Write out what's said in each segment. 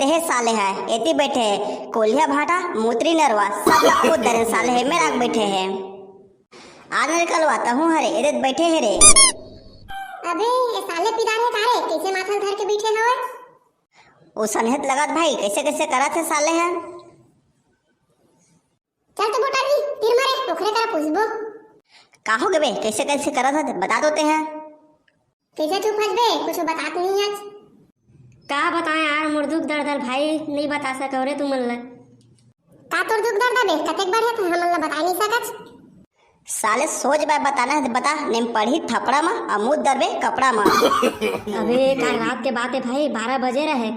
देहे साले है एती बैठे है कोलिया भाटा मूत्री नरवा सब लोग खुद दरे साले है मेरा बैठे है आने निकलवाता हूँ हरे एदे बैठे है रे। अबे ये साले पिदारे तारे कैसे माथा धर के बैठे हवे? ओ सनहत लगत भाई कैसे कैसे करत है साले है। चल तो बोटा जी तीर मारे ओखरे करा पूछबो का हो गए कैसे कैसे करत है बता देते हैं। कैसे तू फंसबे कुछ बतात नहीं आज। का बताएं यार मोर दुख दर्द भाई नहीं बता सको रे तुम ला। का तोर दुख दर्द बे कतेक बार है हम ला बता नहीं सकत। साले सोच बाय बताना है बता नेम पढ़ी थपड़ा में अमूद दरबे कपड़ा में। अबे कल रात के बात है भाई 12 बजे रहे।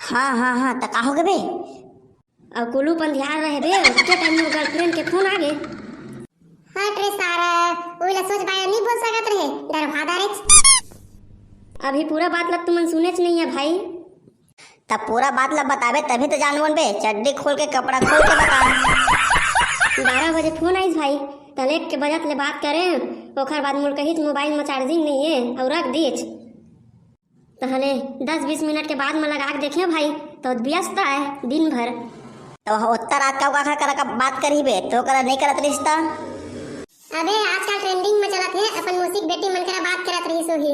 हाँ तो का हो गए अब कुलू पन ध्यान रहे बे उसके टाइम में गर्लफ्रेंड के फोन आ गए। हट रे सारा ओइला सोच बाय नहीं बोल सकत रहे डर भादा रे। अभी पूरा बात लग तुमन सुने नहीं है भाई। तब पूरा बात ला बतावे तभी तो जानवन बे चड्डी खोल के कपड़ा खोल के बता। 12 बजे फोन आइस भाई तले के बजत ले बात करें ओखर बाद मोर कहित मोबाइल में चार्जिंग नहीं है और रख दीच तहले 10-20 मिनट के बाद में लगा के देखे भाई तो व्यस्त है दिन भर। तो उत्तर रात का करा का बात करी बे तो करा नहीं करत रिश्ता। अबे आजकल ट्रेंडिंग में चलत है अपन मूसिक बेटी मन करा बात करत रही सो ही।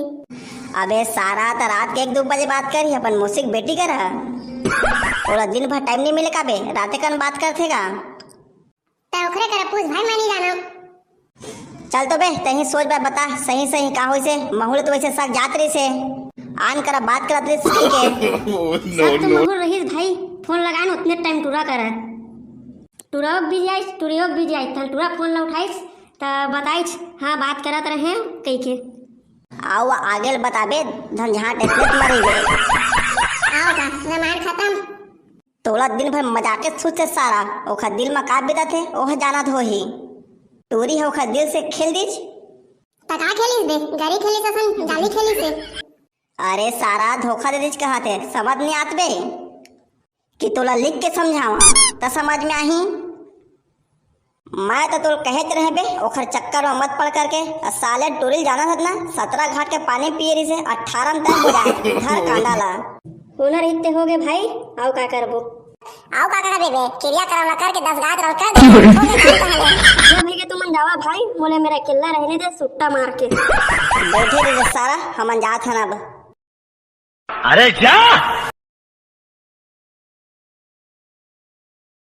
अबे सारा तो रात के 1-2 बजे बात करी अपन मूसिक बेटी करा पूरा दिन भर टाइम नहीं मिले का बे राते कन बात करते का। तो ओखरे करा पूछ भाई मैं नहीं जाना। चल तो बे तही सोच बे बता सही सही का होई से महूल तो वैसे साथ जात रही से आन करा बात करत रही सही के। सब तो मगुर रही भाई फोन लगान उतने टाइम टूरा कर टूरा भी जाए टूरियो भी जाए तल टूरा फोन ला उठाइस तो बताइस हाँ बात करत रहे कई के आओ आगे बताबे झंझाट इतने मरी गए। आओ का रामायण खत्म। तोला दिन भर मजाके सोचे सारा ओखा दिल में का बिता थे ओह जानत हो ही टूरी है ओखा दिल से खेल दीज। तका खेलिस बे गरी खेलिस असन जाली खेलिस से। अरे सारा धोखा दे दीज कहा थे समझ नहीं आत बे कि तोला लिख के समझावा तो समझ में आही। मैं तो तोल कहत रहे बे ओखर चक्कर में मत पड़ करके साले टूरिल जाना था ना 17 घाट के पानी पिए रही से 18 तक हो जाए घर कांडाला हुनर इतने हो गए भाई आओ का करबो आओ का करबे बे क्रिया करवला करके 10 गात रल कर जो भी के तुम जावा भाई बोले मेरा किल्ला रहने दे सुट्टा मार के बैठे रहे सारा हम जात हन अब। अरे जा